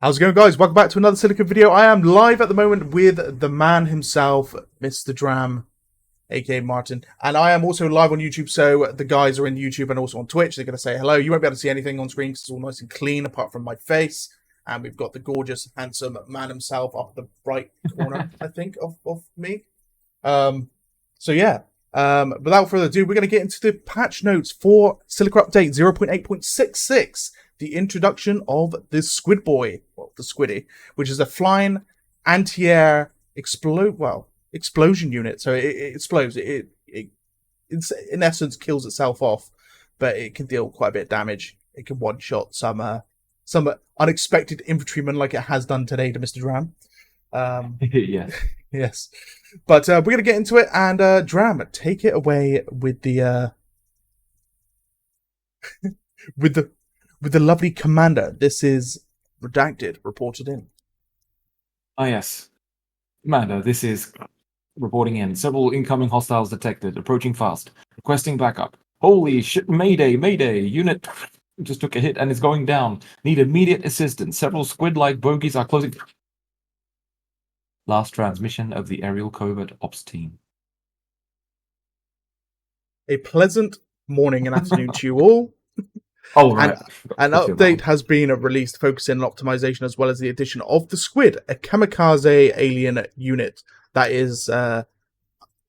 How's it going, guys? Welcome back to another Silica video. I am live at the moment with the man himself, Mr. DRAM, aka Martin, and I am also live on YouTube, so the guys are in YouTube and also on Twitch. They're going to say hello. You won't be able to see anything on screen because it's all nice and clean apart from my face, and we've got the gorgeous, handsome man himself up the right corner, I think, of me. Without further ado, we're going to get into the patch notes for Silica Update 0.8.66. The introduction of the Squid Boy, well, the Squiddy, which is a flying anti-air explosion unit. So it explodes. It in essence kills itself off, but it can deal quite a bit of damage. It can one-shot some unexpected infantrymen like it has done today to Mr. DRAM. Yes. Yes. But we're going to get into it, and DRAM, take it away with the with the lovely commander. This is redacted, reported in. Ah, yes. Commander, this is reporting in. Several incoming hostiles detected, approaching fast, requesting backup. Holy shit, mayday, mayday. Unit just took a hit and is going down. Need immediate assistance. Several squid-like bogies are closing. Last transmission of the aerial covert ops team. A pleasant morning and afternoon to you all. Oh, right. An update has been released focusing on optimization as well as the addition of the Squid, a kamikaze alien unit that is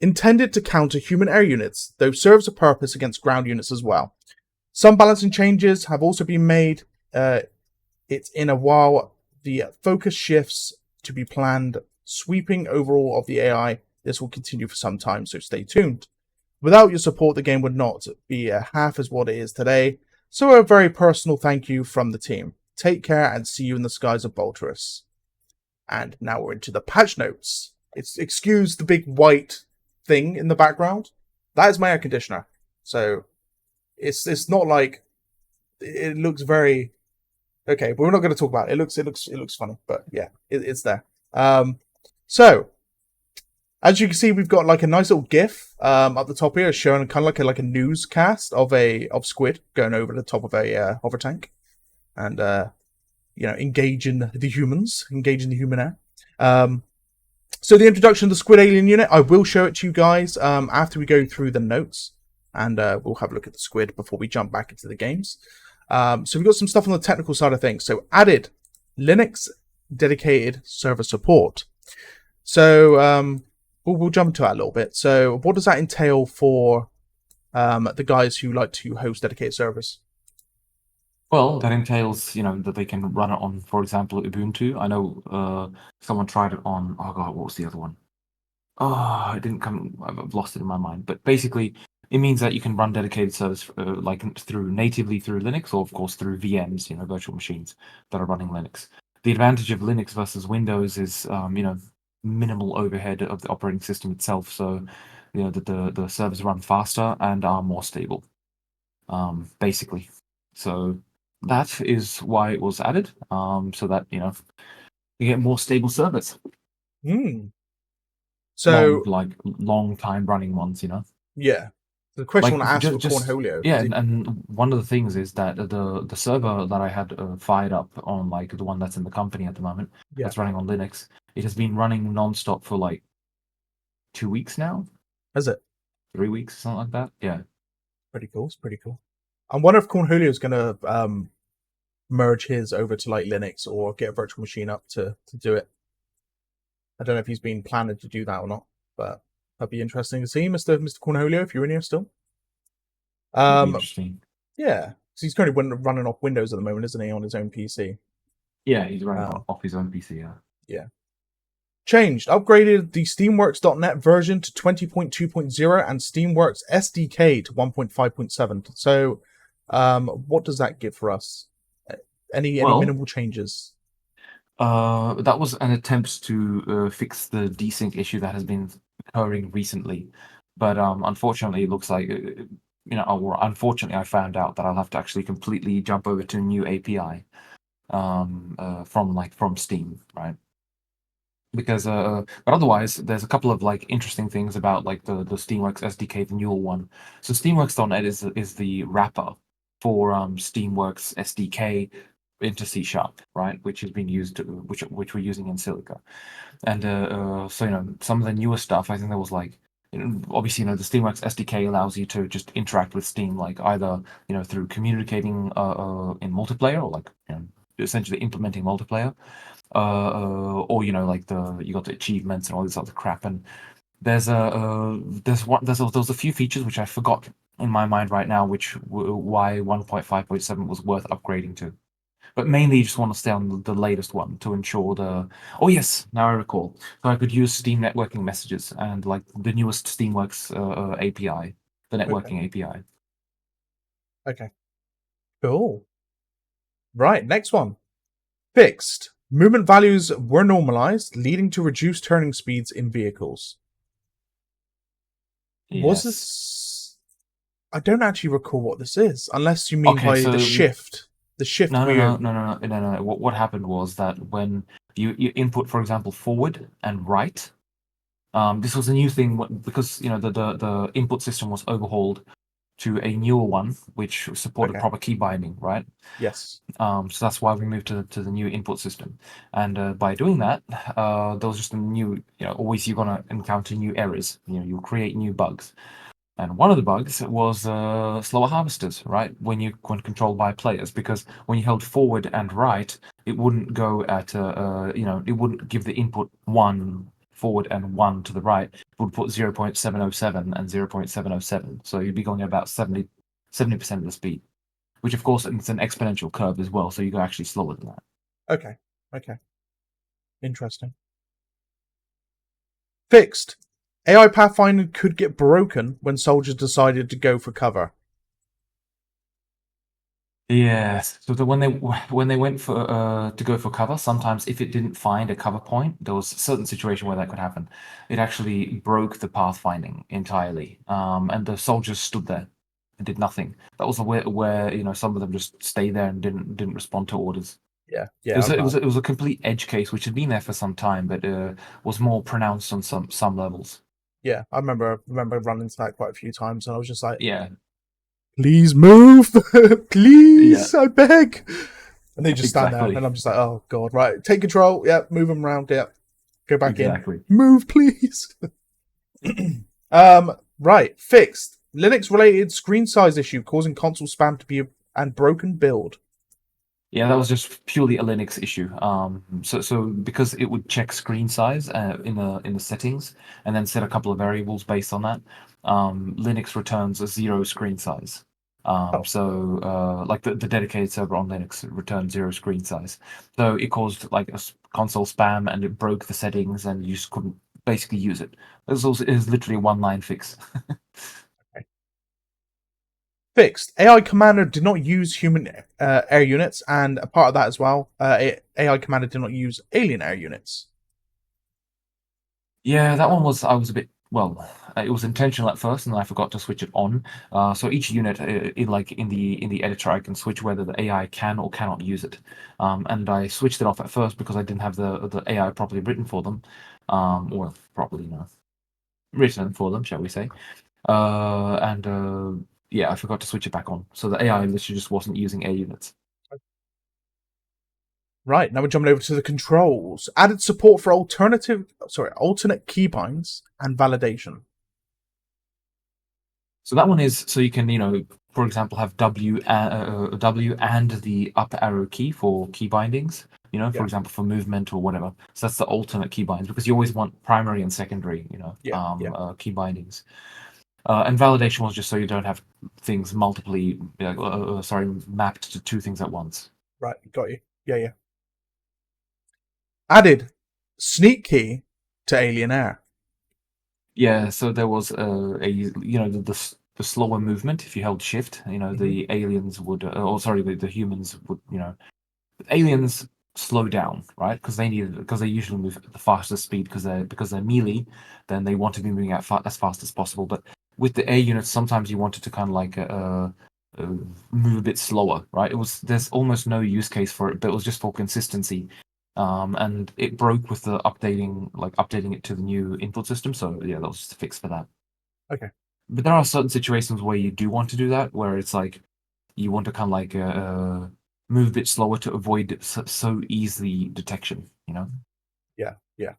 intended to counter human air units, though serves a purpose against ground units as well. Some balancing changes have also been made. It's in a while the focus shifts to be planned, sweeping overall of the AI. This will continue for some time, so stay tuned. Without your support, the game would not be half as what it is today. So a very personal thank you from the team. Take care and see you in the skies of Bolterus. And now we're into the patch notes. Excuse the big white thing in the background. That is my air conditioner. So it's not like it looks very okay. But we're not going to talk about it. It looks funny, but yeah, it's there. So as you can see, we've got like a nice little GIF up the top here, showing kind of like a newscast of Squid going over the top of a hover tank, and engaging the human air. So the introduction of the Squid alien unit, I will show it to you guys after we go through the notes, and we'll have a look at the Squid before we jump back into the games. So we've got some stuff on the technical side of things. So added Linux dedicated server support. So we'll jump into that a little bit. So what does that entail for the guys who like to host dedicated servers? Well, that entails, that they can run it on, for example, Ubuntu. I know someone tried it on, oh god, what was the other one? Oh, it didn't come, I've lost it in my mind. But basically, it means that you can run dedicated servers natively through Linux, or of course through VMs, virtual machines that are running Linux. The advantage of Linux versus Windows is, minimal overhead of the operating system itself, so the servers run faster and are more stable, basically. So that is why it was added, so that you get more stable servers. So long time running ones, yeah. The question I want to ask for Cornholio. Yeah, and one of the things is that the server that I had fired up on, the one that's in the company at the moment, that's running on Linux, it has been running non-stop for 2 weeks now. Has it? 3 weeks, something like that. Yeah. Pretty cool. It's pretty cool. I wonder if Cornholio is going to merge his over to Linux or get a virtual machine up to do it. I don't know if he's been planning to do that or not, but that'd be interesting to see, Mr. Cornholio, if you're in here still. Interesting. Yeah, because he's currently running off Windows at the moment, isn't he, on his own PC? Yeah, he's running off his own PC. Yeah. Changed, upgraded the Steamworks.net version to 20.2.0 and Steamworks SDK to 1.5.7. So, what does that give for us? Any minimal changes? That was an attempt to fix the desync issue that has been occurring recently, but unfortunately, it looks like unfortunately, I found out that I'll have to actually completely jump over to a new API from Steam, right? Because but otherwise, there's a couple of interesting things about the Steamworks SDK, the newer one. So Steamworks.net is the wrapper for Steamworks SDK. into C#, right? Which has been used, which we're using in Silica. And so, some of the newer stuff, I think there was like, obviously, the Steamworks SDK allows you to just interact with Steam, like either, through communicating in multiplayer, or like, essentially implementing multiplayer, or, like you got the achievements and all this other crap. And there's a few features which I forgot in my mind right now, why 1.5.7 was worth upgrading to. But mainly, you just want to stay on the latest one to ensure the. Oh yes, now I recall. So I could use Steam networking messages and like the newest Steamworks API, the networking API. Okay. Cool. Right, next one. Fixed. Movement values were normalized, leading to reduced turning speeds in vehicles. Was Yes. this? I don't actually recall what this is, unless you mean Okay, by so the shift. The shift. no. What happened was that when you input, for example, forward and right, this was a new thing because the input system was overhauled to a newer one which supported proper key binding, right? Yes. So that's why we moved to the new input system, and by doing that, there was just a new. Always you're gonna encounter new errors. You'll create new bugs, and one of the bugs was slower harvesters, right? When controlled by players, because when you held forward and right, it wouldn't go at it wouldn't give the input 1 forward and 1 to the right. It would put 0.707 and 0.707, so you'd be going at about 70% of the speed, which of course it's an exponential curve as well, so you go actually slower than that. Okay. Interesting. Fixed. AI Pathfinder could get broken when soldiers decided to go for cover. Yes. So when they went for to go for cover, sometimes if it didn't find a cover point, there was a certain situation where that could happen. It actually broke the pathfinding entirely, and the soldiers stood there and did nothing. That was where some of them just stayed there and didn't respond to orders. Yeah. It was a complete edge case which had been there for some time, but was more pronounced on some levels. Yeah, I remember running into that quite a few times, and I was just like, Yeah. Please move, please, Yeah. I beg. And they just stand there, Exactly. and I'm just like, oh god, right, take control. Yep, move them around. Yep, go back Exactly. in. Move, please. Right, fixed. Linux-related screen size issue causing console spam to be and broken build. Yeah, that was just purely a Linux issue. So because it would check screen size in the settings and then set a couple of variables based on that, Linux returns a 0 screen size. So like the dedicated server on Linux returned 0 screen size. So it caused like a console spam, and it broke the settings, and you just couldn't basically use it. It was literally a one-line fix. Fixed. AI Commander did not use human air units, and a part of that as well, AI Commander did not use alien air units. Yeah, that one was. I was a bit. Well, it was intentional at first, and then I forgot to switch it on. So each unit, in the editor, I can switch whether the AI can or cannot use it. And I switched it off at first because I didn't have the AI properly written for them, or properly written for them, shall we say? And yeah, I forgot to switch it back on. So the AI literally just wasn't using A units. Right, now we're jumping over to the controls. Added support for alternate keybinds and validation. So that one is so you can, for example, have W and the up arrow key for key bindings. For example, for movement or whatever. So that's the alternate key binds, because you always want primary and secondary, key bindings. And validation was just so you don't have things multiply, mapped to two things at once. Right, got you. Yeah. Added sneak key to Alien Air. Yeah, so there was the slower movement if you held shift. The aliens would, the humans would. Aliens slow down, right? Because they usually move at the fastest speed because they're melee. Then they want to be moving at as fast as possible. But with the air units, sometimes you wanted to kind of like move a bit slower, right? There's almost no use case for it, but it was just for consistency. And it broke with the updating it to the new input system. So yeah, that was just a fix for that. Okay. But there are certain situations where you do want to do that, where it's like you want to kind of like move a bit slower to avoid so easily detection. Yeah.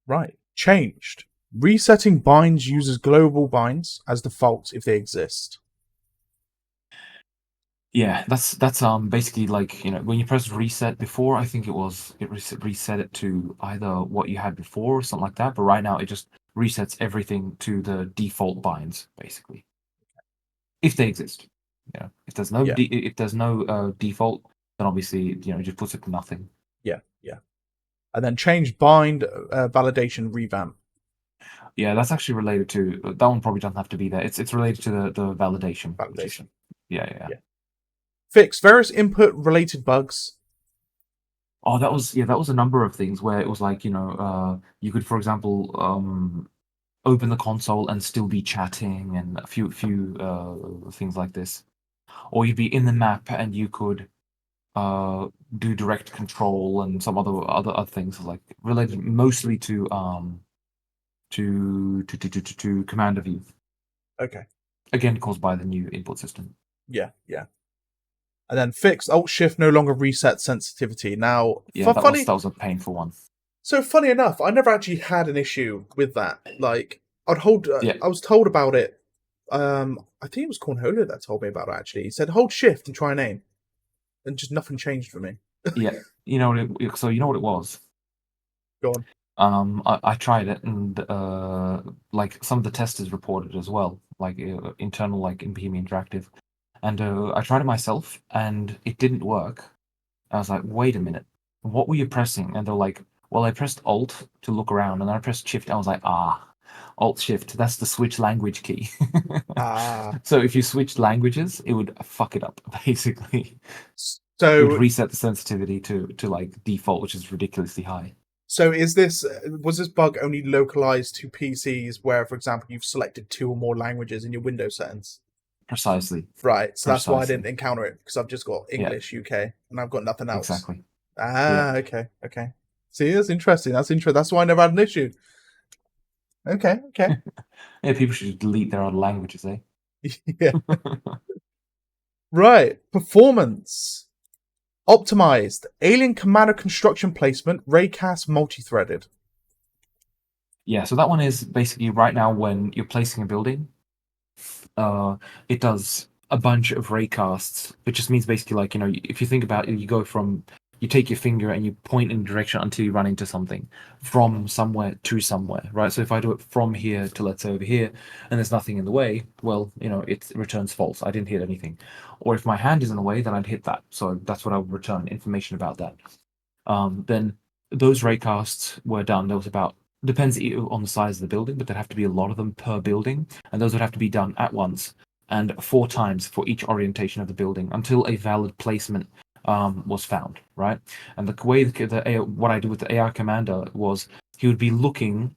Right. Changed. Resetting binds uses global binds as default if they exist. Yeah, that's basically like when you press reset before, I think it reset it to either what you had before or something like that. But right now it just resets everything to the default binds basically, if they exist. If there's no Yeah. if there's no default, then obviously it just puts it to nothing. Yeah. And then change bind validation revamp. Yeah, that's actually related to that one. Probably doesn't have to be there. It's related to the validation, which is Validation. yeah. Fix various input related bugs. Oh, that was a number of things where it was like you could, for example, open the console and still be chatting, and a few things like this, or you'd be in the map and you could do direct control and some other things like related mostly to commander view. Okay. Again, caused by the new input system. Yeah. And then fix Alt Shift no longer reset sensitivity. Now, Yeah, that funny. was a painful one. So funny enough, I never actually had an issue with that. Like, Yeah. I was told about it. I think it was Cornholio that told me about it. Actually, he said hold Shift and try and aim, and just nothing changed for me. Yeah, so you know what it was. Go on. I tried it, and like some of the testers reported as well, like internal, like in Bohemia Interactive, and I tried it myself, and it didn't work. I was like, wait a minute, what were you pressing? And they're like, well, I pressed Alt to look around, and then I pressed Shift. I was like, Alt Shift, that's the switch language key. Ah, So if you switched languages, it would fuck it up, basically. It would so reset the sensitivity to like default, which is ridiculously high. is this was this bug only localized to PCs where, for example, you've selected 2 or more languages in your Windows settings? Precisely. Right. So that's why I didn't Precisely. encounter it because I've just got Yeah, English UK and I've got nothing else. exactly. Yeah. Ah, okay. See, that's interesting. That's interesting. That's why I never had an issue. Okay. Yeah, people should delete their other languages, eh? Yeah. Right. Performance. Optimized. Alien commander construction placement. Raycast multi-threaded. Yeah, so that one is basically right now when you're placing a building, it does a bunch of raycasts, which just means basically like, if you think about it, you take your finger and you point in a direction until you run into something from somewhere to somewhere, right? So if I do it from here to let's say over here and there's nothing in the way, well, it returns false. I didn't hit anything. Or if my hand is in the way, then I'd hit that. So that's what I would return, information about that. Then those raycasts were done. There was about, depends on the size of the building, but there'd have to be a lot of them per building, and those would have to be done at once and 4 times for each orientation of the building until a valid placement was found, right? And the way what I did with the AI commander was he would be looking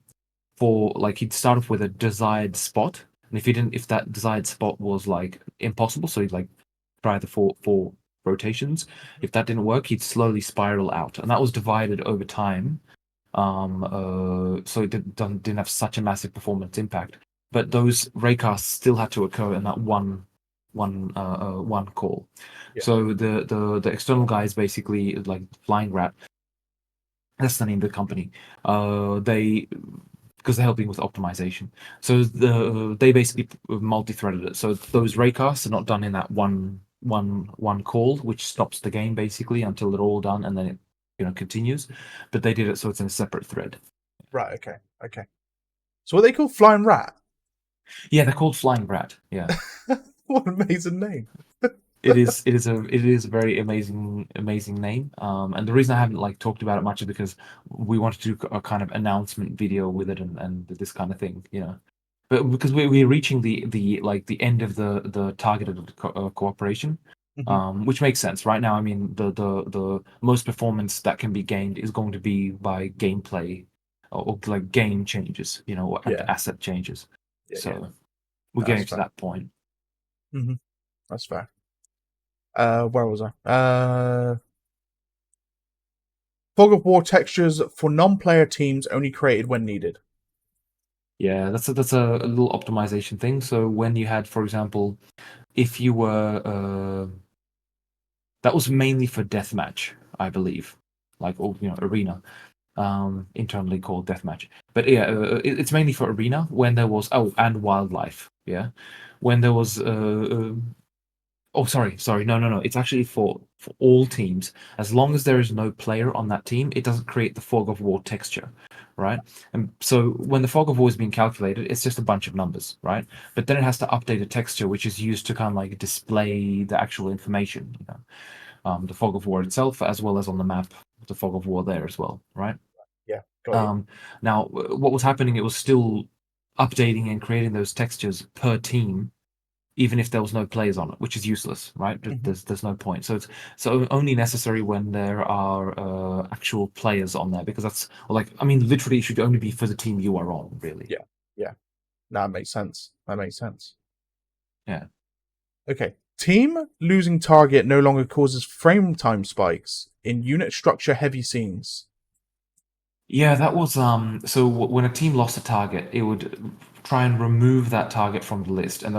for, like, he'd start off with a desired spot, and if that desired spot was like impossible, so he'd like try the four rotations. If that didn't work, he'd slowly spiral out, and that was divided over time. So it didn't have such a massive performance impact. But those raycasts still had to occur in that one call. Yeah. So the external guys basically like Flying Rat. That's the name of the company. They because they're helping with optimization. So they basically multi-threaded it. So those raycasts are not done in that one call, which stops the game basically until they're all done, and then it continues. But they did it so it's in a separate thread. Right. Okay. So what they call Flying Rat? Yeah, they're called Flying Rat. Yeah. What an amazing name. It is a very amazing name. And the reason I haven't like talked about it much is because we wanted to do a kind of announcement video with it and this kind of thing, But because we're reaching the end of the targeted cooperation, which makes sense right now. I mean, the most performance that can be gained is going to be by gameplay or like game changes, or Yeah. asset changes. So we're That's getting to fair. that point. That's fair. Where was I? Fog of War textures for non-player teams only created when needed. Yeah, that's a little optimization thing. So when you had, for example, if you were That was mainly for deathmatch, I believe, like, or arena, internally called deathmatch. But yeah, it's mainly for arena when there was and wildlife. Yeah, when there was oh, sorry, no. It's actually for all teams. As long as there is no player on that team, it doesn't create the fog of war texture, right? And so when the fog of war is being calculated, it's just a bunch of numbers, right? But then it has to update a texture, which is used to kind of like display the actual information, the fog of war itself, as well as on the map, the fog of war there as well, right? Yeah, got you. Now, what was happening? It was still updating and creating those textures per team even if there was no players on it, which is useless, right? There's no point. So it's only necessary when there are actual players on there, because that's literally it should only be for the team you are on, really. Yeah, yeah. That makes sense. Yeah. Okay. Team losing target no longer causes frame time spikes in unit structure heavy scenes. Yeah, that was so when a team lost a target, it would try and remove that target from the list, and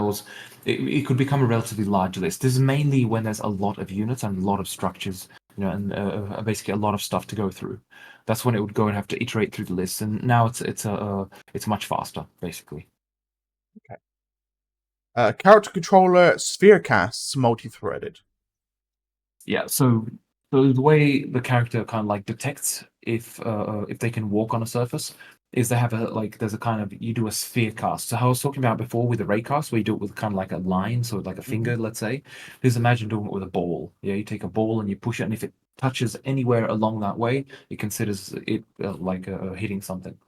it could become a relatively large list. This is mainly when there's a lot of units and a lot of structures, and basically a lot of stuff to go through. That's when it would go and have to iterate through the list, and now it's much faster, basically. Okay. Character controller sphere casts multi-threaded. Yeah, so the way the character kind of like detects if they can walk on a surface is they have there's a kind of, you do a sphere cast. So how I was talking about before with the raycast, where you do it with kind of like a line, so like a finger, let's say. Just imagine doing it with a ball. Yeah, you take a ball and you push it, and if it touches anywhere along that way, it considers it hitting something.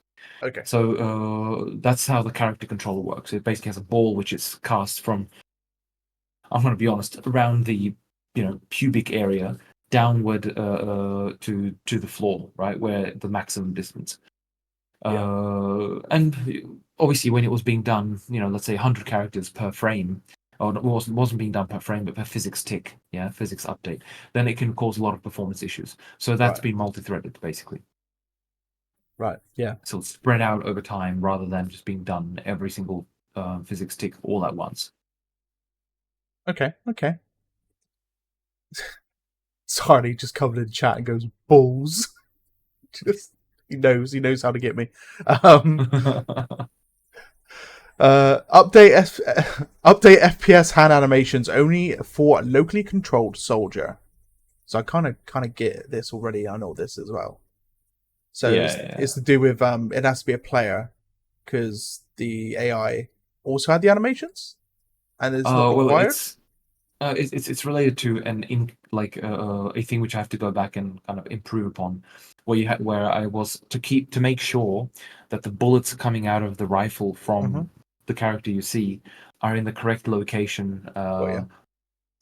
Okay. So that's how the character controller works. It basically has a ball which is cast from, I'm going to be honest, around the pubic area downward to the floor, right, where the maximum distance. And obviously, when it was being done, let's say 100 characters per frame, or it wasn't being done per frame, but per physics tick, physics update, then it can cause a lot of performance issues. So that's been multi-threaded, basically. Right. Yeah. So it's spread out over time rather than just being done every single physics tick all at once. Okay. Sorry, just covered in chat and goes balls. Just he knows how to get me. Update FPS hand animations only for locally controlled soldier. So I kind of get this already. I know this as well. So it's to do with it has to be a player because the AI also had the animations and it's not required. It's related to a thing which I have to go back and kind of improve upon, where I was to make sure that the bullets coming out of the rifle from the character you see are in the correct location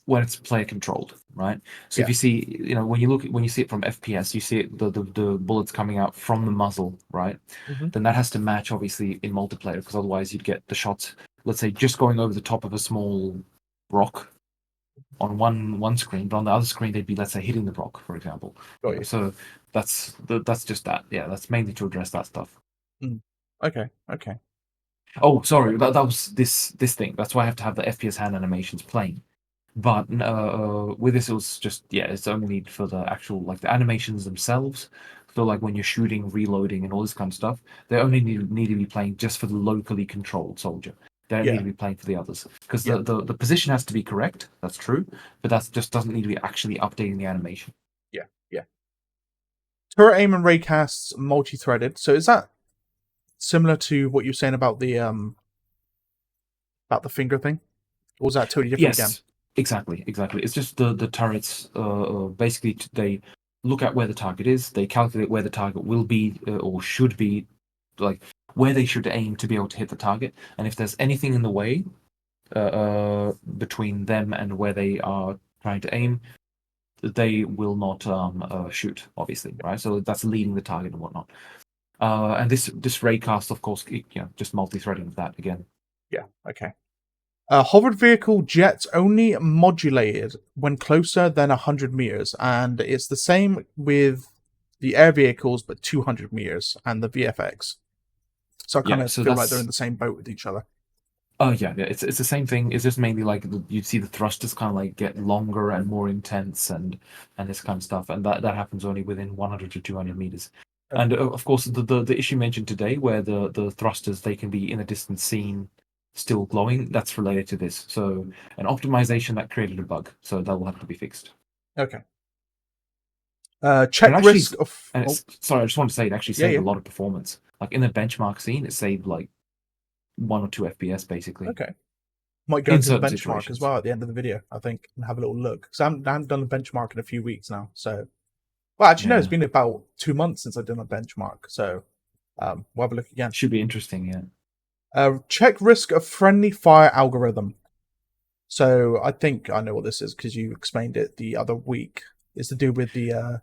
when it's player controlled, right? So if you see, when you see it from FPS, you see the bullets coming out from the muzzle, right? Then that has to match obviously in multiplayer, because otherwise you'd get the shots, let's say, just going over the top of a small rock on one screen, but on the other screen they'd be, let's say, hitting the rock, for example. So that's just that. Yeah, that's mainly to address that stuff. Okay. Oh, sorry, that was this thing. That's why I have to have the FPS hand animations playing. But with this, it was just, it's only need for the actual, like, the animations themselves. So like when you're shooting, reloading, and all this kind of stuff, they only need to be playing just for the locally controlled soldier. They don't need to be playing for the others, because the position has to be correct. That's true, but that just doesn't need to be actually updating the animation. Yeah. Turret aim and raycasts multi-threaded. So is that similar to what you're saying about the finger thing, or was that totally different again? Yes, exactly. It's just the turrets. Basically, they look at where the target is. They calculate where the target will be or should be, like where they should aim to be able to hit the target. And if there's anything in the way between them and where they are trying to aim, they will not shoot. Obviously, right? So that's leading the target and whatnot. And this raycast, of course, just multi-threading of that again. Yeah. Okay. Hovered vehicle jets only modulated when closer than 100 meters, and it's the same with the air vehicles, but 200 meters and the VFX. So I kind of feel like they're in the same boat with each other. Oh yeah, yeah. It's the same thing. It's just mainly like you see the thrusters kind of like get longer and more intense and this kind of stuff, and that happens only within 100 to 200 meters. And Okay. of course, the issue mentioned today, where the thrusters they can be in a distance seen still glowing, that's related to this. So an optimization that created a bug, so that will have to be fixed. Okay. And Check actually, risk of. and Oh, it's sorry, I just want to say it actually yeah, saved yeah. a lot of performance. Like in the benchmark scene, it saved like 1 or 2 FPS basically Okay. Might go in into the certain benchmark as situations. well at the end of the video, I think, and have a little look. Because I haven't done a benchmark in a few weeks now. So, well, actually, no, it's Yeah, been about 2 months since I've done a benchmark. So, we'll have a look again. should be interesting. Yeah. Check risk of friendly fire algorithm. So, I think I know what this is because you explained it the other week. It's to do with the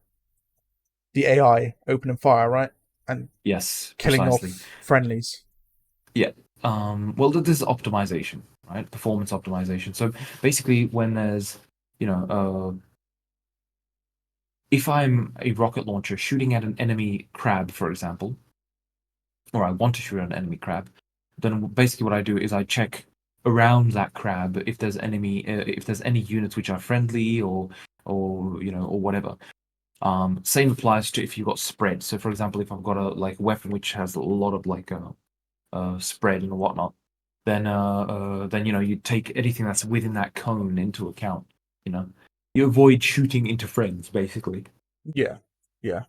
AI opening fire, right? And Yes, killing precisely. off friendlies. Yeah. Well, this is optimization, right? Performance optimization. So basically, when there's, you know, if I'm a rocket launcher shooting at an enemy crab, for example, or I want to shoot at an enemy crab, then basically what I do is I check around that crab if there's if there's any units which are friendly or or whatever. Same applies to if you've got spread. So, for example, if I've got a like weapon which has a lot of like spread and whatnot, then you take anything that's within that cone into account. You know, you avoid shooting into friends, basically. Yeah, yeah.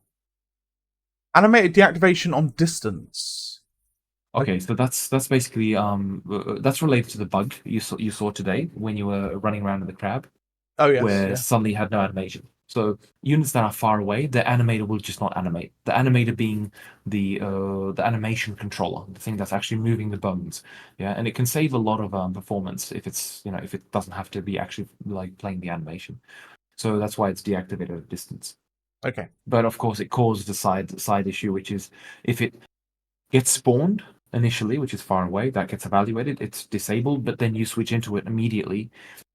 Animated deactivation on distance. Like, Okay, so that's basically that's related to the bug you saw today when you were running around in the crab, oh yes, where yeah, suddenly you had no animation. So units that are far away, the animator will just not animate. The animator being the animation controller, the thing that's actually moving the bones. Yeah, and it can save a lot of performance if it's if it doesn't have to be actually like playing the animation. So that's why it's deactivated at distance. okay, But of course, it causes a side issue, which is if it gets spawned initially, which is far away, that gets evaluated, it's disabled, but then you switch into it immediately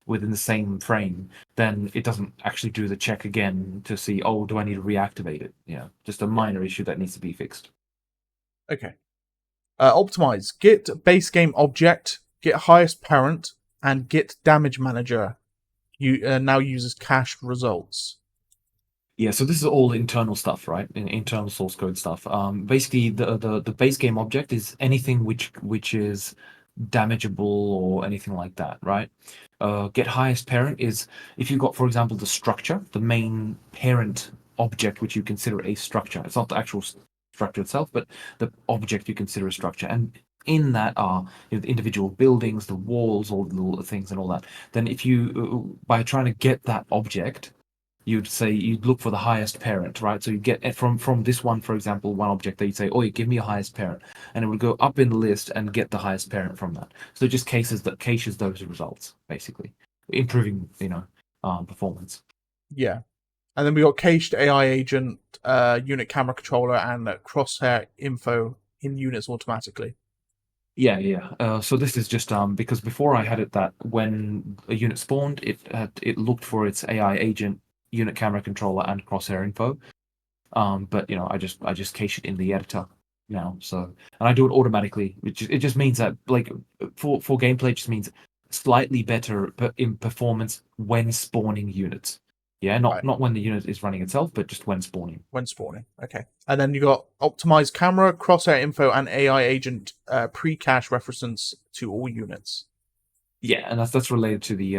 within the same frame, then it doesn't actually do the check again to see, oh, do I need to reactivate it? Yeah, just a yeah, minor issue that needs to be fixed. okay. Optimize. Get base game object. Get highest parent and get damage manager. You now uses cache results. Yeah, so this is all internal stuff, right? Internal source code stuff. Basically, the base game object is anything which is damageable or anything like that, right? Get highest parent is if you've got, for example, the structure, the main parent object, which you consider a structure. It's not the actual structure itself, but the object you consider a structure. And in that are the individual buildings, the walls, all the little things and all that. Then if you, by trying to get that object, you'd look for the highest parent, right? So you get from this one, for example, one object that you'd say, oh, you give me a highest parent, and it would go up in the list and get the highest parent from that. So it just caches those results, basically, improving performance. Yeah, and then we got cached AI agent, unit camera controller, and crosshair info in units automatically. Yeah, yeah. So this is just because before I had it that when a unit spawned, it looked for its AI agent, unit camera controller, and crosshair info. But I just cache it in the editor now. So and I do it automatically, which it just means that like for gameplay, it just means slightly better in performance when spawning units. Yeah, not Right, not when the unit is running itself, but just when spawning. when spawning. Okay, and then you got optimized camera, crosshair info, and AI agent pre-cache reference to all units. Yeah, and that's related to the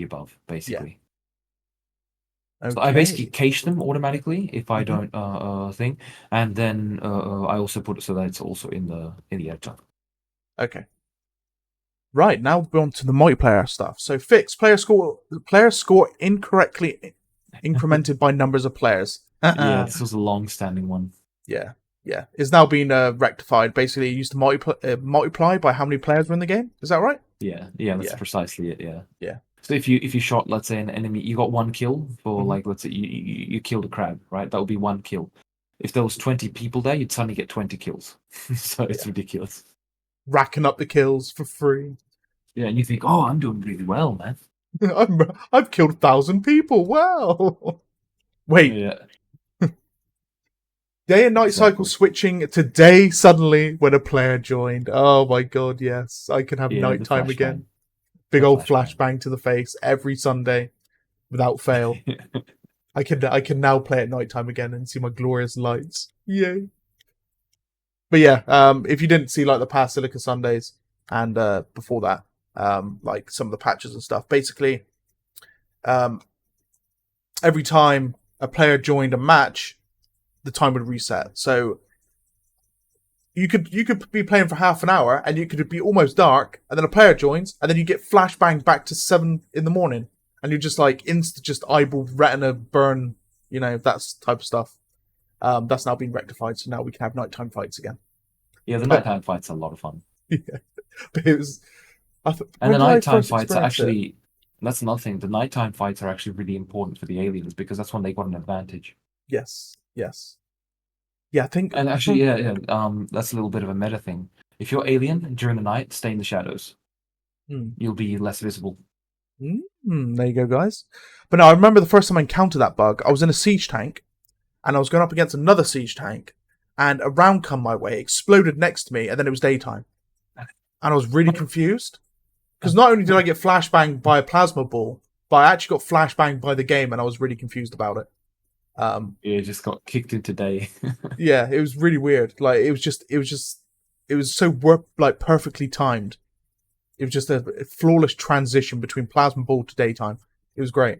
above Yeah. basically. So I basically Okay. cache them automatically if I hmm don't thing, and then I also put it so that it's also in the editor. Okay. Right, now we're on to the multiplayer stuff. So fix player score incorrectly incremented by numbers of players. Yeah, yeah, this was a long-standing one. yeah. It's now been rectified. Basically, it used to multiply by how many players were in the game. Is that right? Yeah, that's Yeah, precisely it. Yeah. yeah. So if you shot, let's say, an enemy, you got one kill for hmm like, let's say you killed a crab, right? That would be one kill. If there was 20 people there, you'd suddenly get 20 kills. So it's Yeah. ridiculous. Racking up the kills for free. Yeah, and you think, oh, I'm doing really well, man. I've killed 1,000 people. Wow. Wait, Yeah. Day and night cycle Exactly. switching today suddenly when a player joined. Oh my god, yes. I can have Yeah, the nighttime flashbang. again. Big The old flashbang. flashbang to the face every Sunday without fail. I can now play at nighttime again and see my glorious lights. Yay. But yeah, if you didn't see like the past Silica Sundays and before that, like some of the patches and stuff, basically, um, every time a player joined a match, the time would reset. So you could be playing for half an hour and you could be almost dark, and then a player joins, and then you get flashbang back to 7 in the morning, and you're just like just eyeball retina burn, that type of stuff. That's now been rectified, so now we can have nighttime fights again. Yeah, the But nighttime fights are a lot of fun. yeah, but it was. And When the did I nighttime first fights are experience it? actually, that's another thing. The nighttime fights are actually really important for the aliens because that's when they got an advantage. Yes, yes, yeah. I think And I actually, think. yeah, that's a little bit of a meta thing. If you're alien during the night, stay in the shadows. Hmm. You'll be less visible. There you go, guys. But no, I remember the first time I encountered that bug. I was in a siege tank, and I was going up against another siege tank, and a round come my way, exploded next to me, and then it was daytime, and I was really confused because not only did I get flashbanged by a plasma ball, but I actually got flashbanged by the game, and I was really confused about it. You just got kicked into day. Yeah, it was really weird. Like it was so like perfectly timed. It was just a flawless transition between plasma ball to daytime. It was great.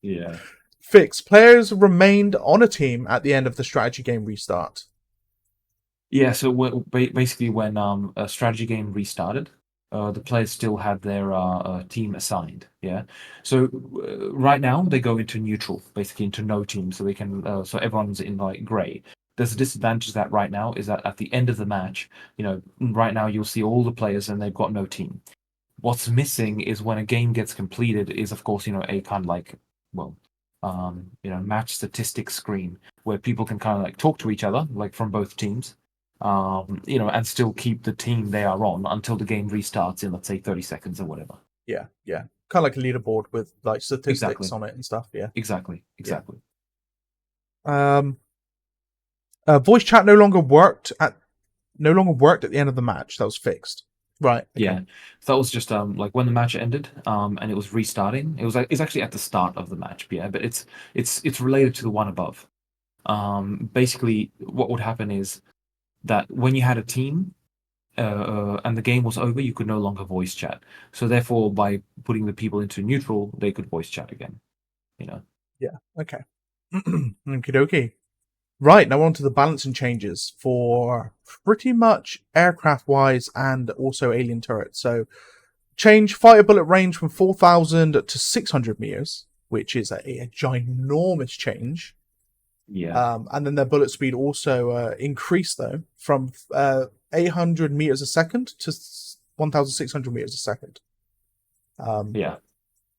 Yeah. Fix. Players remained on a team at the end of the strategy game restart. Yeah, so basically when a strategy game restarted, the players still had their team assigned. Yeah, so right now they go into neutral, basically into no team, so they can so everyone's in like grey. There's a disadvantage to that right now is that at the end of the match, right now you'll see all the players and they've got no team. What's missing is when a game gets completed is of course a kind of like well match statistics screen where people can kind of like talk to each other like from both teams and still keep the team they are on until the game restarts in, let's say, 30 seconds or whatever. Yeah, yeah. Kind of like a leaderboard with like statistics Exactly. on it and stuff. Yeah, Exactly. yeah. Exactly. Um, voice chat no longer worked at the end of the match. That was fixed. Right. Okay. Yeah. So that was just like when the match ended and it was restarting. It's actually at the start of the match, yeah, but it's related to the one above. Basically what would happen is that when you had a team and the game was over, you could no longer voice chat. So therefore, by putting the people into neutral, they could voice chat again. You know. Yeah. Okay. Okie dokie. Right, now on to the balancing changes for pretty much aircraft wise and also alien turrets. So, change fighter bullet range from 4,000 to 600 meters, which is a ginormous change. Yeah. And then their bullet speed also increased, though, from 800 meters a second to 1,600 meters a second. Yeah.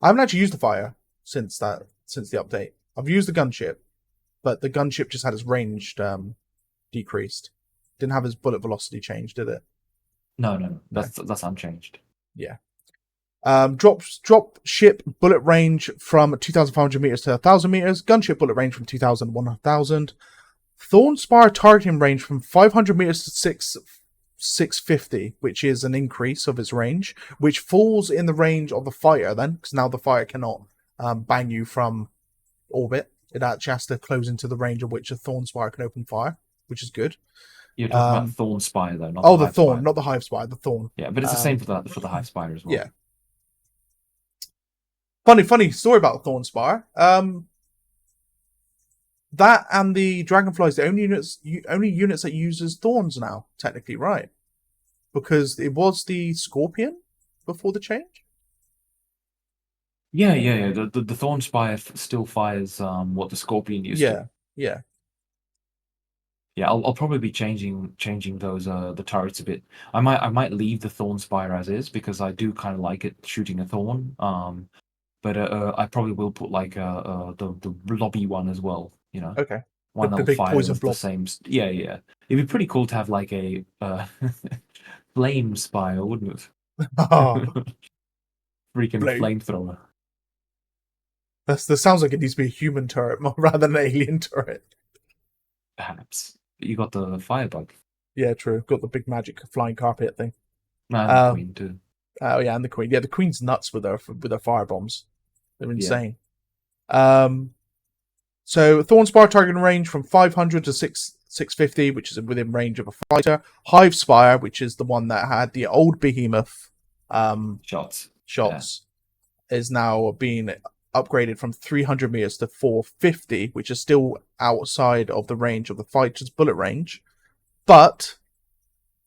I haven't actually used the fire since the update. I've used the gunship, but the gunship just had its range decreased. Didn't have its bullet velocity changed, did it? No. No. That's unchanged. Yeah. Drop ship bullet range from 2,500 meters to 1,000 meters. Gunship bullet range from 2,000 to 1,000. Thorn Spire targeting range from 500 meters to 650, which is an increase of its range, which falls in the range of the fighter then, because now the fighter cannot bang you from orbit. It actually has to close into the range of which a Thorn Spire can open fire, which is good. You're talking about Thorn Spire though, not the Oh, the Hive Thorn, Spire. not the Hive Spire, the Thorn. Yeah, but it's the same for the Hive Spire as well. Yeah. Funny story about the Thorn Spire. That and the Dragonfly is the only units that uses thorns now, technically, right? Because it was the Scorpion before the change. Yeah. The Thorn Spire still fires what the Scorpion used to. Yeah. Yeah, I'll probably be changing those the turrets a bit. I might leave the Thorn Spire as is because I do kind of like it shooting a thorn. But I probably will put like the blobby one as well. Okay. One The that'll big fire poison with the blob. same. Yeah. It'd be pretty cool to have like a flame spire, wouldn't it? Freaking Blame. flamethrower. That sounds like it needs to be a human turret rather than an alien turret. perhaps. But you got the fire bug. Yeah, true. Got the big magic flying carpet thing. And the queen too. Oh yeah, and the queen. Yeah, the queen's nuts with her fire bombs. They're insane. So Thorn Spire targeting range from 500 to 650, which is within range of a fighter. Hive Spire, which is the one that had the old behemoth Shots, is now being upgraded from 300 meters to 450, which is still outside of the range of the fighter's bullet range. But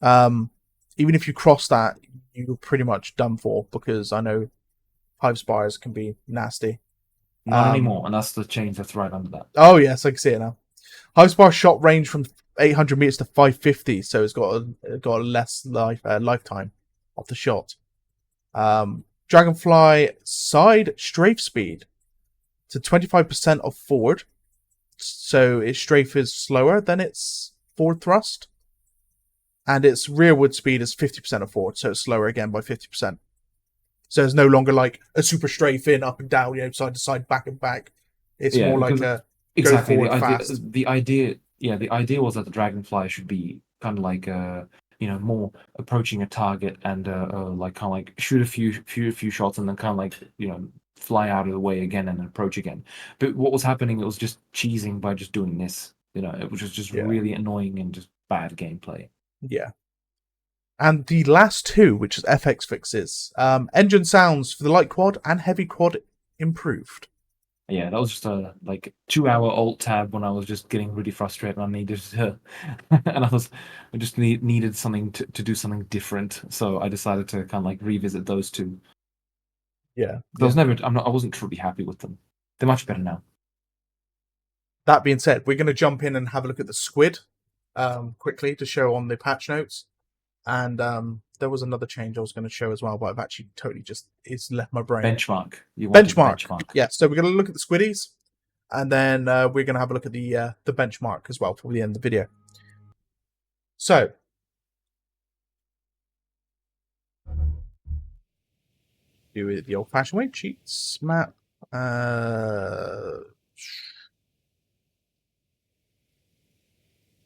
even if you cross that, you're pretty much done for, because I know Hive Spires can be nasty. Not anymore, and that's the change that's right under that. Oh yes, I can see it now. Hive Spire shot range from 800 meters to 550, so it's got a less lifetime of the shot. Dragonfly side strafe speed to 25% of forward, so its strafe is slower than its forward thrust, and its rearward speed is 50% of forward, so it's slower again by 50%. So it's no longer like a super strafe in, up and down, side to side, back and back. It's more like a go forward fast. The idea was that the Dragonfly should be kind of like more approaching a target and shoot a few shots and then kind of like fly out of the way again and approach again. But what was happening, it was just cheesing by just doing this. It was just really annoying and just bad gameplay. Yeah. And the last two, which is FX fixes, engine sounds for the light quad and heavy quad improved. Yeah, that was just a 2-hour alt tab when I was just getting really frustrated. And I needed needed something to do something different. So I decided to kind of like revisit those two. Yeah, I wasn't truly happy with them. They're much better now. That being said, we're going to jump in and have a look at the SQUID quickly to show on the patch notes. And there was another change I was going to show as well, but I've actually totally it's left my brain. Benchmark. Benchmark. Yeah, so we're going to look at the squiddies, and then we're going to have a look at the benchmark as well for the end of the video. So, do it the old-fashioned way. Cheats, map,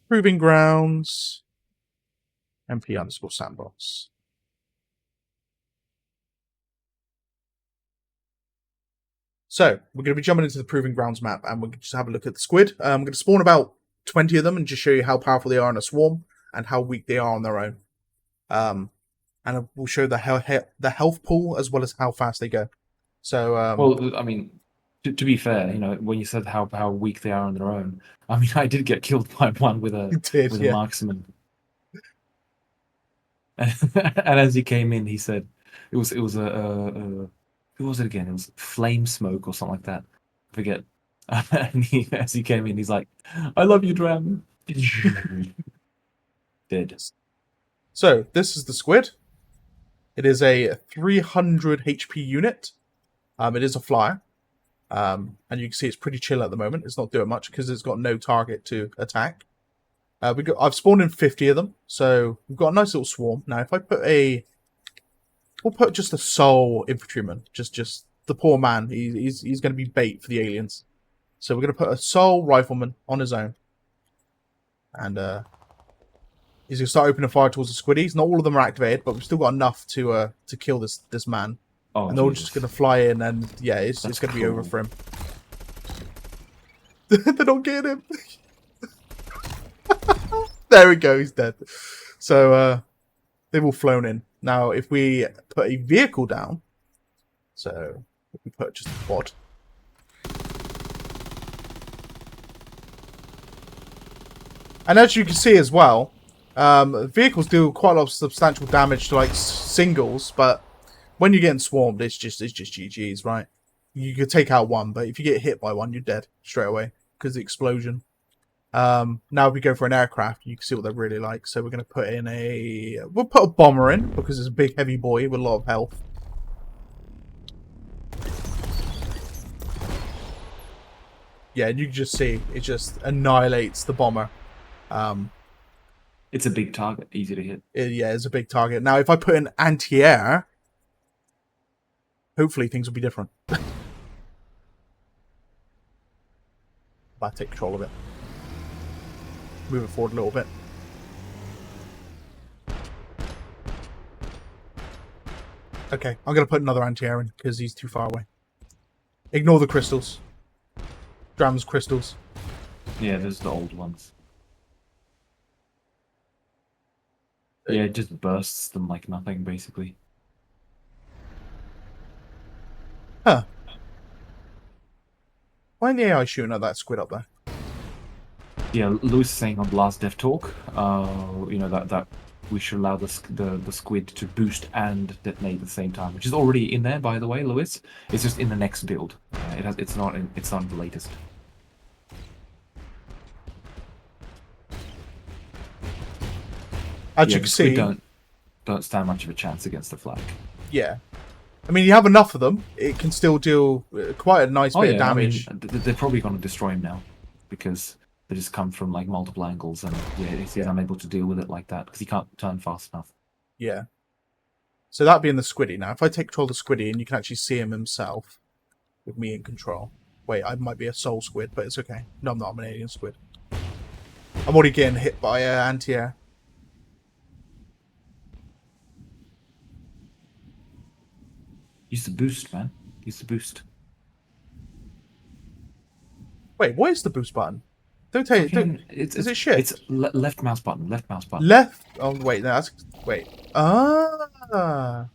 proving grounds, MP_sandbox. So, we're going to be jumping into the Proving Grounds map, and we're going to just have a look at the squid. I'm going to spawn about 20 of them and just show you how powerful they are in a swarm and how weak they are on their own. And we'll show the health pool as well as how fast they go. So, well, I mean, to be fair, when you said how weak they are on their own, I mean, I did get killed by one with a marksman. And as he came in, he said it was a who was it again? It was Flame Smoke or something like that. I forget. And as he came in, he's like, "I love you, DRAM." Dead. So this is the squid. It is a 300 HP unit. It is a flyer. And you can see it's pretty chill at the moment. It's not doing much because it's got no target to attack. I've spawned in 50 of them, so we've got a nice little swarm. Now, if I put we'll put just a sole infantryman, just the poor man. He's going to be bait for the aliens. So we're going to put a sole rifleman on his own, and he's going to start opening fire towards the squiddies. Not all of them are activated, but we've still got enough to kill this man. Oh, and they're all just going to fly in, and yeah, it's going to be over for him. They don't get him. There we go, he's dead. So they've all flown in. Now, if we put a vehicle down, so if we put just a quad, and as you can see as well, vehicles do quite a lot of substantial damage to like singles, but when you're getting swarmed, it's just GG's, right? You could take out one, but if you get hit by one, you're dead straight away because of the explosion. Now if we go for an aircraft, you can see what they're really like. So we're going to put in we'll put a bomber in because it's a big heavy boy with a lot of health. Yeah, and you can just see it just annihilates the bomber. It's a big target, easy to hit. Yeah, it's a big target. Now if I put in anti-air, hopefully things will be different. If I take control of it. move it forward a little bit. Okay, I'm going to put another anti-air in because he's too far away. Ignore the crystals. DRAM's crystals. Yeah, those are the old ones. Yeah, it just bursts them like nothing, basically. Huh. Why ain't the AI shooting at that squid up there? Yeah, Lewis is saying on the last dev talk, you know, that we should allow the squid to boost and detonate at the same time, which is already in there, by the way, Lewis. It's just in the next build. It's not in the latest. As you can see, don't stand much of a chance against the flag. Yeah. I mean, you have enough of them, it can still deal quite a nice bit of damage. I mean, they're probably going to destroy him now because they just come from like multiple angles, and he's unable to deal with it like that because he can't turn fast enough. Yeah. So that being the squiddy now, if I take control of the squiddy and you can actually see him himself with me in control. Wait, I might be a soul squid, but it's okay. No, I'm not. I'm an alien squid. I'm already getting hit by anti-air. Use the boost, man. Use the boost. Wait, what is the boost button? Don't tell you. Is it shit? It's left mouse button. Left mouse button. Left. Oh wait, no, that's wait. Ah.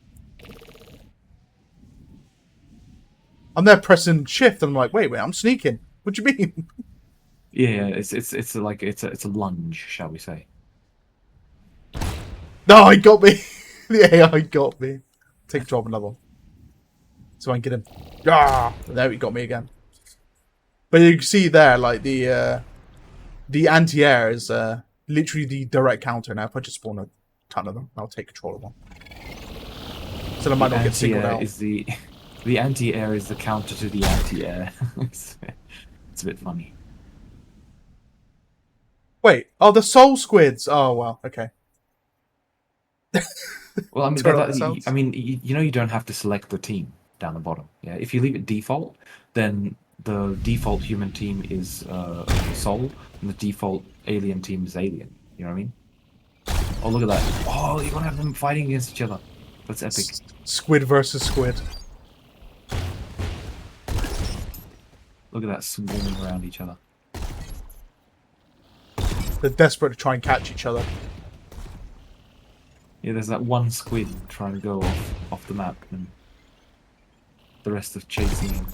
I'm there pressing shift, and I'm like, wait, I'm sneaking. What do you mean? Yeah, it's like it's a lunge, shall we say? No, he got me. The AI got me. Take control of another one. So I can get him. Ah, there he got me again. But you can see there, like the anti-air is literally the direct counter. Now, if I just spawn a ton of them, I'll take control of one. So I might not get singled out. The anti-air is the counter to the anti-air. It's a bit funny. Wait, oh, the soul squids. Oh well, okay. Well, I mean, you know, you don't have to select the team down the bottom. Yeah, if you leave it default, then the default human team is soul, and the default alien team is alien. You know what I mean? Oh, look at that! Oh, you're gonna have them fighting against each other. That's epic. Squid versus squid. Look at that, swarming around each other. They're desperate to try and catch each other. Yeah, there's that one squid trying to go off the map, and the rest are chasing him.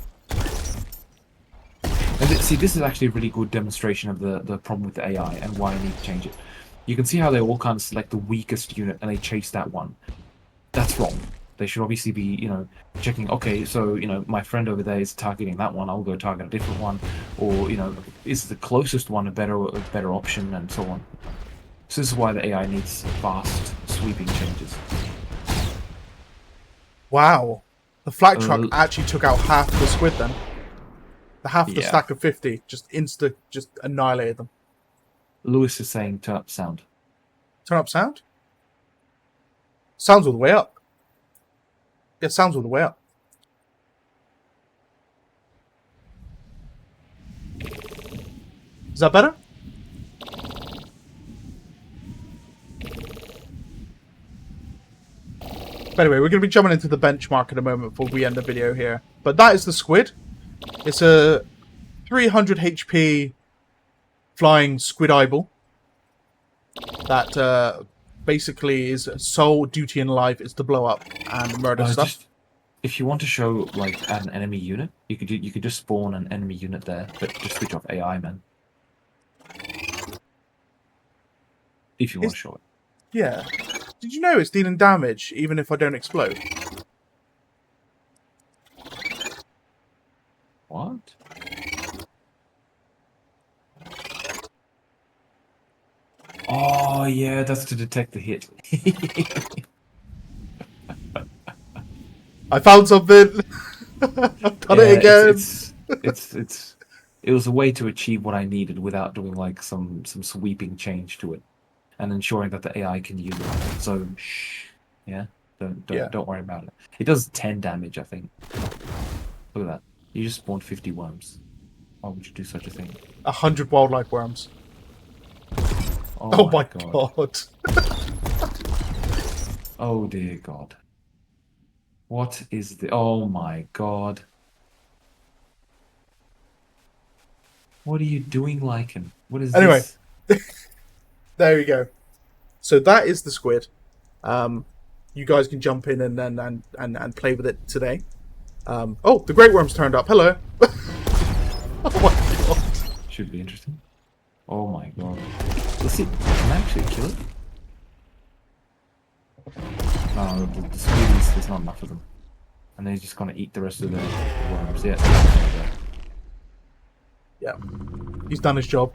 And see, this is actually a really good demonstration of the problem with the AI and why I need to change it. You can see how they all kind of select the weakest unit and they chase that one. That's wrong. They should obviously be, you know, checking, okay, so, you know, my friend over there is targeting that one, I'll go target a different one. Or, you know, is the closest one a better option, and so on. So this is why the AI needs fast, sweeping changes. Wow. The flak truck actually took out half the squid then. Half the stack of 50 just annihilated them. Lewis is saying turn up sound. Turn up sound? Sounds all the way up. Yeah, sounds all the way up. Is that better? But anyway, we're going to be jumping into the benchmark in a moment before we end the video here. But that is the squid. It's a 300 HP flying squid eyeball that basically is sole duty in life is to blow up and murder stuff. If you want to show like an enemy unit, you could just spawn an enemy unit there, but just switch off AI, man. If you want to show it. Yeah. Did you know it's dealing damage even if I don't explode? What? Oh yeah, that's to detect the hit. I found something. I've done it again. It was a way to achieve what I needed without doing like some sweeping change to it, and ensuring that the AI can use it. So shh, yeah, don't worry about it. It does 10 damage, I think. Look at that. You just spawned 50 worms. Why would you do such a thing? 100 wildlife worms. Oh my god. Oh dear God. What is the... Oh my God. What are you doing, Lycan? What is Anyway, this? there you go. So that is the squid. You guys can jump in and play with it today. Oh, the Great Worm's turned up. Hello. Oh my god. Should be interesting. Oh my God. Let's see. Can I actually kill it? No, the squid is, there's not enough of them. And then he's just gonna eat the rest of the worms. Yeah. Yeah. He's done his job.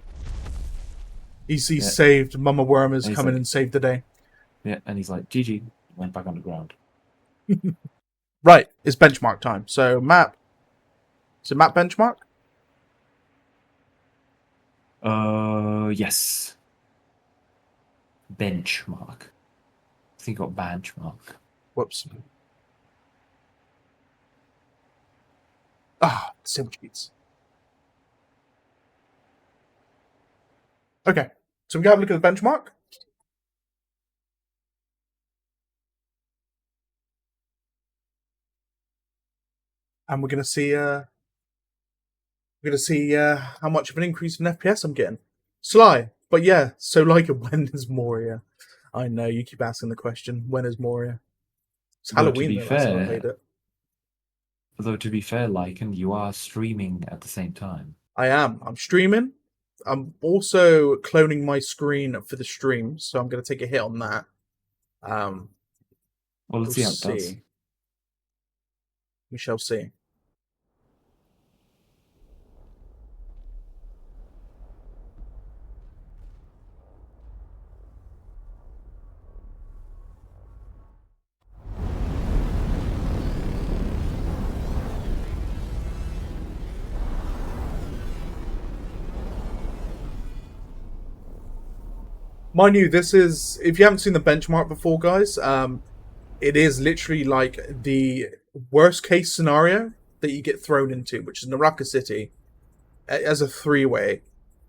He's Yeah. saved. Mama Worm has And he's come in like- and saved the day. Yeah, and he's like, GG, went back underground. Right, it's benchmark time. So map. Is it map benchmark? Yes. Benchmark. I think I got benchmark. Whoops. Ah, sandwich beats. Okay, so we can have a look at the benchmark. And we're gonna see how much of an increase in FPS I'm getting. Sly, but yeah. So like, when is Moria? I know you keep asking the question. When is Moria? It's Though, to Halloween. be Though, last time I fair- played it. Although, to be fair, Lycan, you are streaming at the same time. I am. I'm streaming. I'm also cloning my screen for the stream, so I'm gonna take a hit on that. Well, We'll let's see how it does. see. We shall see. Mind you, this is, if you haven't seen the benchmark before, guys, it is literally like the worst case scenario that you get thrown into, which is Naraka City, as a three-way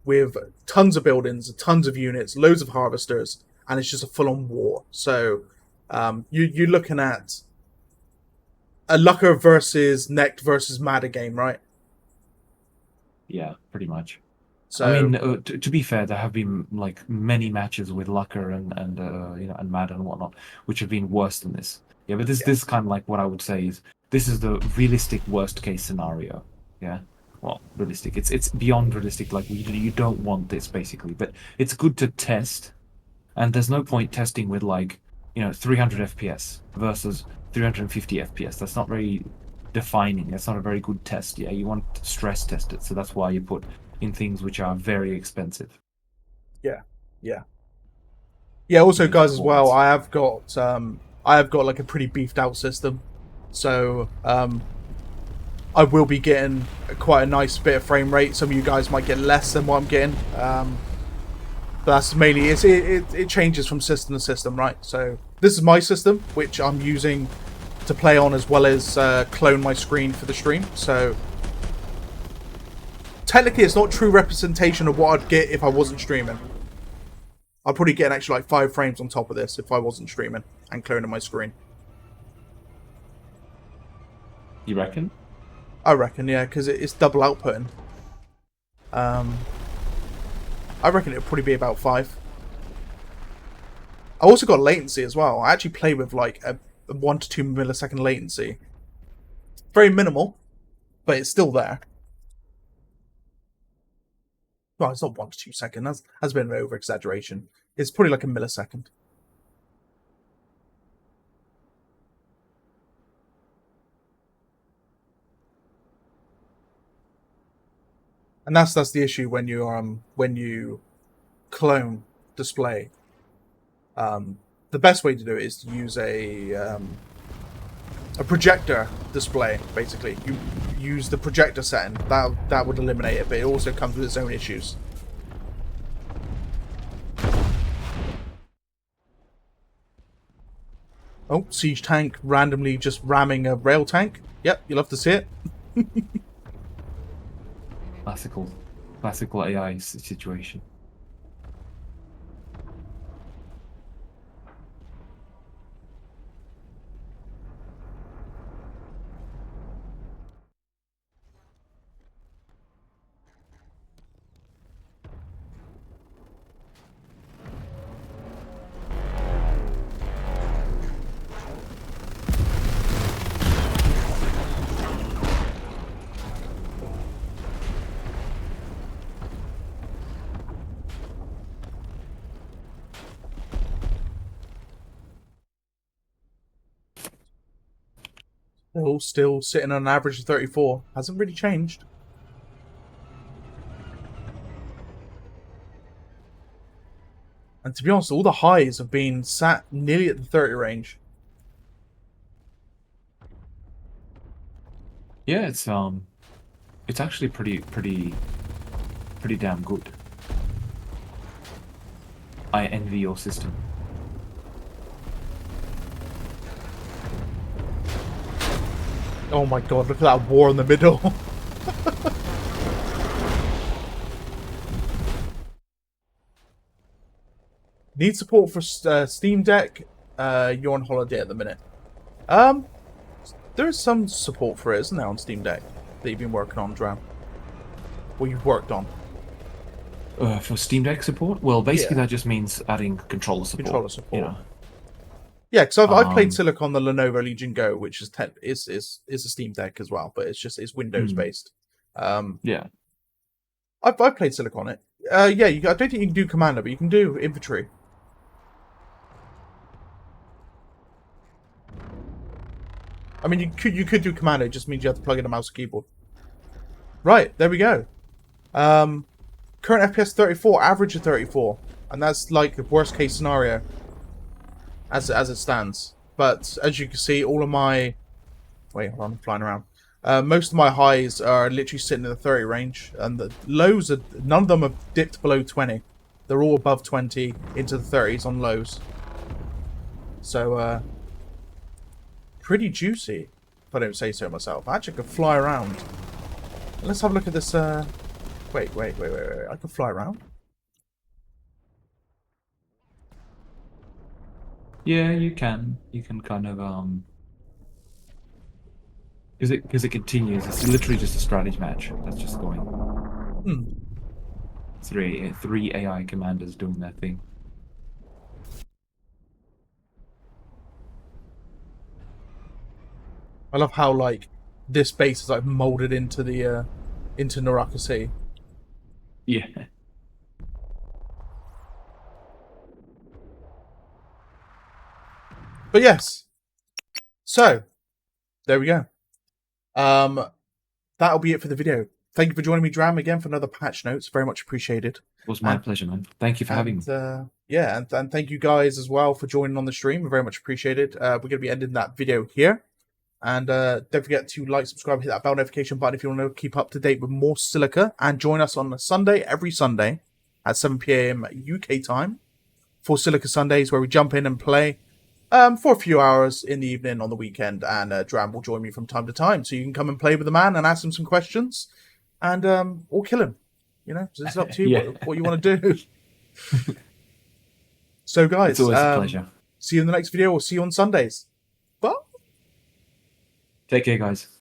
with tons of buildings, tons of units, loads of harvesters, and it's just a full-on war. So you're looking at a Lucker versus Necht versus Madder game, right? Yeah, pretty much. So I mean, to be fair, there have been like many matches with Lucker and you know, and Mad and whatnot, which have been worse than this. Yeah, but this is kind of like what I would say is this is the realistic worst case scenario. Yeah, well, realistic. It's beyond realistic. Like you don't want this basically, but it's good to test. And there's no point testing with like 300 FPS versus 350 FPS. That's not very defining. That's not a very good test. Yeah, you want to stress test it. So that's why you put in things which are very expensive. Yeah. Also, Need guys, as well, performance. I have got like a pretty beefed out system, so I will be getting quite a nice bit of frame rate. Some of you guys might get less than what I'm getting, but that's mainly it changes from system to system, right? So this is my system, which I'm using to play on as well as clone my screen for the stream. So technically, it's not true representation of what I'd get if I wasn't streaming. I'd probably get an extra like 5 frames on top of this if I wasn't streaming and cloning my screen. You reckon? I reckon, yeah, because it's double outputting. I reckon it'll probably be about 5. I also got latency as well. I actually play with like a 1 to 2 millisecond latency. Very minimal, but it's still there. Well, it's not 1 to 2 seconds. That's a bit of an over-exaggeration. It's probably like a millisecond. And that's the issue when you clone display. The best way to do it is to use a projector display. Basically, you use the projector setting. That would eliminate it, but it also comes with its own issues. Oh, siege tank randomly just ramming a rail tank. Yep, you'll have to see it. Classical AI situation. They're all still sitting on an average of 34. Hasn't really changed. And to be honest, all the highs have been sat nearly at the 30 range. Yeah, it's actually pretty damn good. I envy your system. Oh my god, look at that war in the middle. Need support for Steam Deck? You're on holiday at the minute. There is some support for it, isn't there, on Steam Deck that you've been working on, DRAM? Or you've worked on? For Steam Deck support? Well, basically Yeah. that just means adding controller support. Controller support. You know. Yeah, because I've played Silica on the Lenovo Legion Go, which is a Steam Deck as well, but it's Windows based. Yeah. I've played Silica on it. Yeah, I don't think you can do Commander, but you can do Infantry. I mean, you could do Commander. It just means you have to plug in a mouse and keyboard. Right, there we go. Current FPS 34, average of 34, and that's like the worst case scenario as it stands. But as you can see, all of my hold on, I'm flying around. Most of my highs are literally sitting in the 30 range, and the lows are none of them have dipped below 20. They're all above 20 into the 30s on lows. So pretty juicy, if I don't say so myself. I actually could fly around. Let's have a look at this. Wait. I can fly around. Yeah, you can. You can kind of because it continues. It's literally just a strategy match that's just going. Three AI commanders doing their thing. I love how like this base is like molded into the into Naraka Sea. Yeah. But yes. So there we go. That'll be it for the video. Thank you for joining me, Dram, again for another patch notes. Very much appreciated. It was my pleasure, man. Thank you for having me. Yeah, and thank you guys as well for joining on the stream. Very much appreciated. We're going to be ending that video here. And don't forget to like, subscribe, hit that bell notification button if you want to keep up to date with more Silica. And join us on a Sunday, every Sunday at 7 PM UK time for Silica Sundays, where we jump in and play for a few hours in the evening on the weekend. And Dram will join me from time to time. So you can come and play with the man and ask him some questions. And or kill him. You know, it's up to you what you want to do. So guys, it's always a pleasure. See you in the next video. We'll see you on Sundays. Bye. Take care, guys.